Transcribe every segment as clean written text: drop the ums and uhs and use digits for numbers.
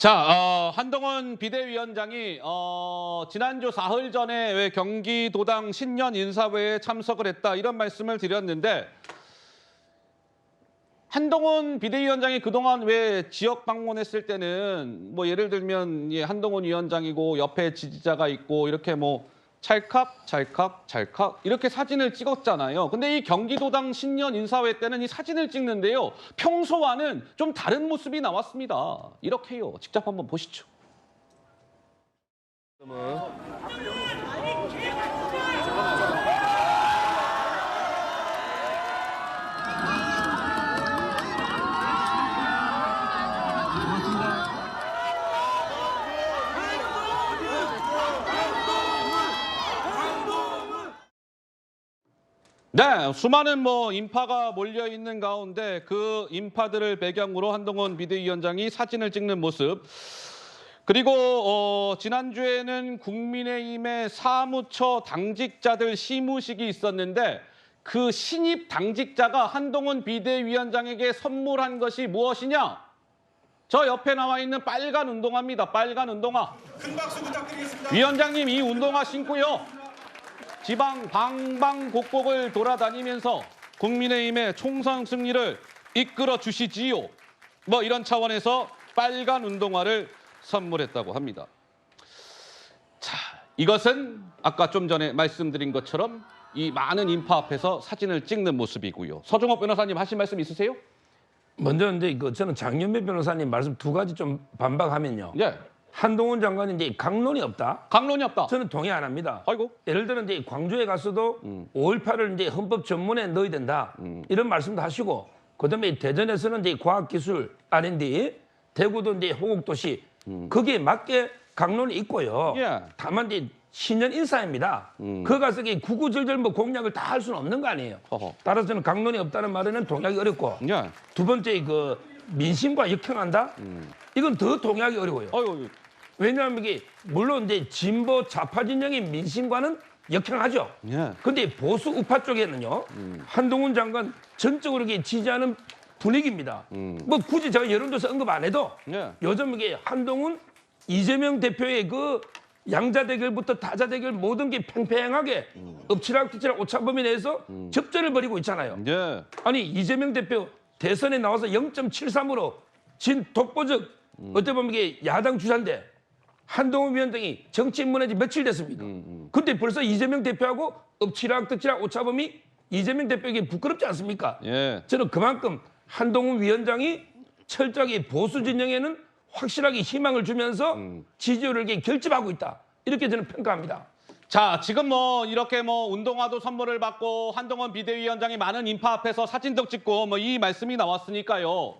자, 한동훈 비대위원장이 지난주 사흘 전에 왜 경기도당 신년 인사회에 참석을 했다 이런 말씀을 드렸는데 한동훈 비대위원장이 그동안 왜 지역 방문했을 때는 뭐 예를 들면 한동훈 위원장이고 옆에 지지자가 있고 이렇게 뭐 찰칵 이렇게 사진을 찍었잖아요. 근데 이 경기도당 신년 인사회 때는 이 사진을 찍는데요. 평소와는 좀 다른 모습이 나왔습니다. 이렇게요. 직접 한번 보시죠. 네, 수많은 인파가 몰려 있는 가운데 그 인파들을 배경으로 한동훈 비대위원장이 사진을 찍는 모습. 그리고 지난주에는 국민의힘의 사무처 당직자들 시무식이 있었는데 그 신입 당직자가 한동훈 비대위원장에게 선물한 것이 무엇이냐? 저 옆에 나와 있는 빨간 운동화입니다. 빨간 운동화. 큰 박수 부탁드리겠습니다. 위원장님 이 운동화 신고요. 지방 방방곡곡을 돌아다니면서 국민의힘의 총선 승리를 이끌어 주시지요. 이런 차원에서 빨간 운동화를 선물했다고 합니다. 자, 이것은 아까 좀 전에 말씀드린 것처럼 이 많은 인파 앞에서 사진을 찍는 모습이고요. 서종업 변호사님 하실 말씀 있으세요? 먼저 근데 저는 장윤배 변호사님 말씀 두 가지 좀 반박하면요. 예. 한동훈 장관이 이제 강론이 없다. 강론이 없다. 저는 동의 안 합니다. 아이고. 예를 들어 이제 광주에 갔어도 5.18을 이제 헌법 전문에 넣어야 된다. 이런 말씀도 하시고, 그다음에 대전에서는 이제 과학기술 R&D, 대구도 이제 호국도시 거기에 맞게 강론이 있고요. 예. 다만 이제 신년 인사입니다. 그 가서 구구절절 공약을 다 할 수는 없는 거 아니에요. 허허. 따라서 저는 강론이 없다는 말에는 동의하기 어렵고. 예. 두 번째 민심과 역행한다? 이건 더 동의하기 어려워요. 아이고. 왜냐하면 이게 물론 이제 진보 좌파 진영의 민심과는 역행하죠. 예. 근데 보수 우파 쪽에는요. 한동훈 장관 전적으로 지지하는 분위기입니다. 굳이 제가 여론조사 언급 안 해도 예. 요즘 이게 한동훈 이재명 대표의 그 양자 대결부터 다자 대결 모든 게 팽팽하게 엎치락뒤치락 오차범위 내에서 접전을 벌이고 있잖아요. 예. 아니 이재명 대표 대선에 나와서 0.73으로 진 독보적 어떻게 보면 이게 야당 주자인데 한동훈 위원장이 정치 입문한 지 며칠 됐습니까? 근데 벌써 이재명 대표하고 엎치락뒤치락 오차범위 이재명 대표에게 부끄럽지 않습니까? 예. 저는 그만큼 한동훈 위원장이 철저하게 보수 진영에는 확실하게 희망을 주면서 지지율을 결집하고 있다. 이렇게 저는 평가합니다. 자, 지금 이렇게 운동화도 선물을 받고 한동훈 비대위원장이 많은 인파 앞에서 사진도 찍고 이 말씀이 나왔으니까요.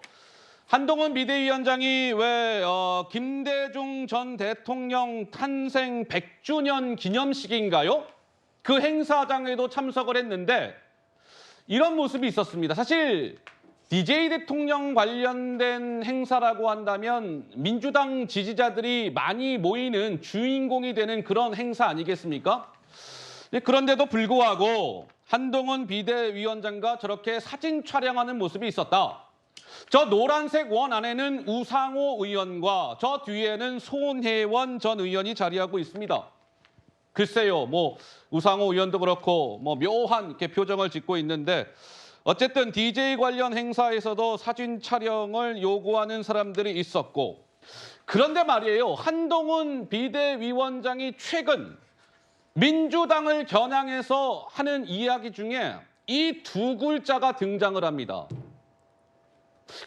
한동훈 비대위원장이 왜 김대중 전 대통령 탄생 100주년 기념식인가요? 그 행사장에도 참석을 했는데 이런 모습이 있었습니다. 사실 DJ 대통령 관련된 행사라고 한다면 민주당 지지자들이 많이 모이는 주인공이 되는 그런 행사 아니겠습니까? 그런데도 불구하고 한동훈 비대위원장과 저렇게 사진 촬영하는 모습이 있었다. 저 노란색 원 안에는 우상호 의원과 저 뒤에는 손혜원 전 의원이 자리하고 있습니다. 글쎄요, 우상호 의원도 그렇고 묘한 이렇게 표정을 짓고 있는데 어쨌든 DJ 관련 행사에서도 사진 촬영을 요구하는 사람들이 있었고 그런데 말이에요. 한동훈 비대위원장이 최근 민주당을 겨냥해서 하는 이야기 중에 이 두 글자가 등장을 합니다.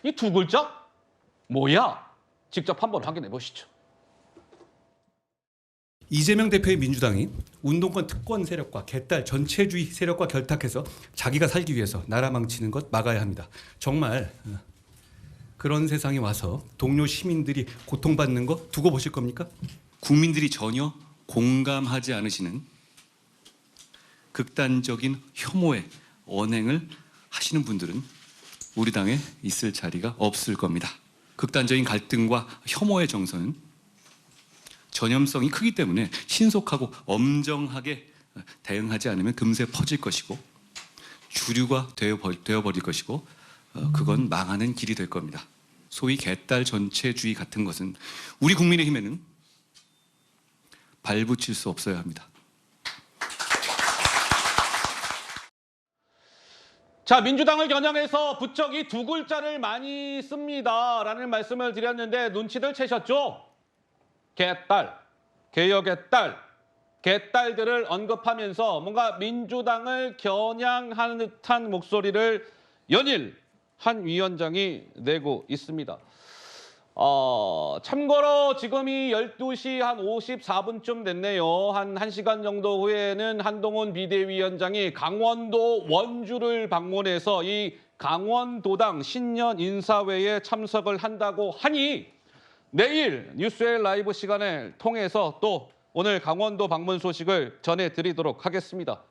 이 두 글자? 뭐야? 직접 한번 확인해 보시죠. 이재명 대표의 민주당이 운동권 특권 세력과 개딸 전체주의 세력과 결탁해서 자기가 살기 위해서 나라 망치는 것 막아야 합니다. 정말 그런 세상에 와서 동료 시민들이 고통받는 거 두고 보실 겁니까? 국민들이 전혀 공감하지 않으시는 극단적인 혐오의 언행을 하시는 분들은 우리 당에 있을 자리가 없을 겁니다. 극단적인 갈등과 혐오의 정서는 전염성이 크기 때문에 신속하고 엄정하게 대응하지 않으면 금세 퍼질 것이고 주류가 되어버릴 것이고 그건 망하는 길이 될 겁니다. 소위 개딸 전체주의 같은 것은 우리 국민의힘에는 발붙일 수 없어야 합니다. 자, 민주당을 겨냥해서 부쩍이 두 글자를 많이 씁니다라는 말씀을 드렸는데 눈치들 채셨죠? 개딸, 개혁의 딸, 개딸들을 언급하면서 뭔가 민주당을 겨냥하는 듯한 목소리를 연일 한 위원장이 내고 있습니다. 참고로 지금이 12시 한 54분쯤 됐네요. 한 1시간 정도 후에는 한동훈 비대위원장이 강원도 원주를 방문해서 이 강원도당 신년 인사회에 참석을 한다고 하니 내일 뉴스의 라이브 시간을 통해서 또 오늘 강원도 방문 소식을 전해드리도록 하겠습니다.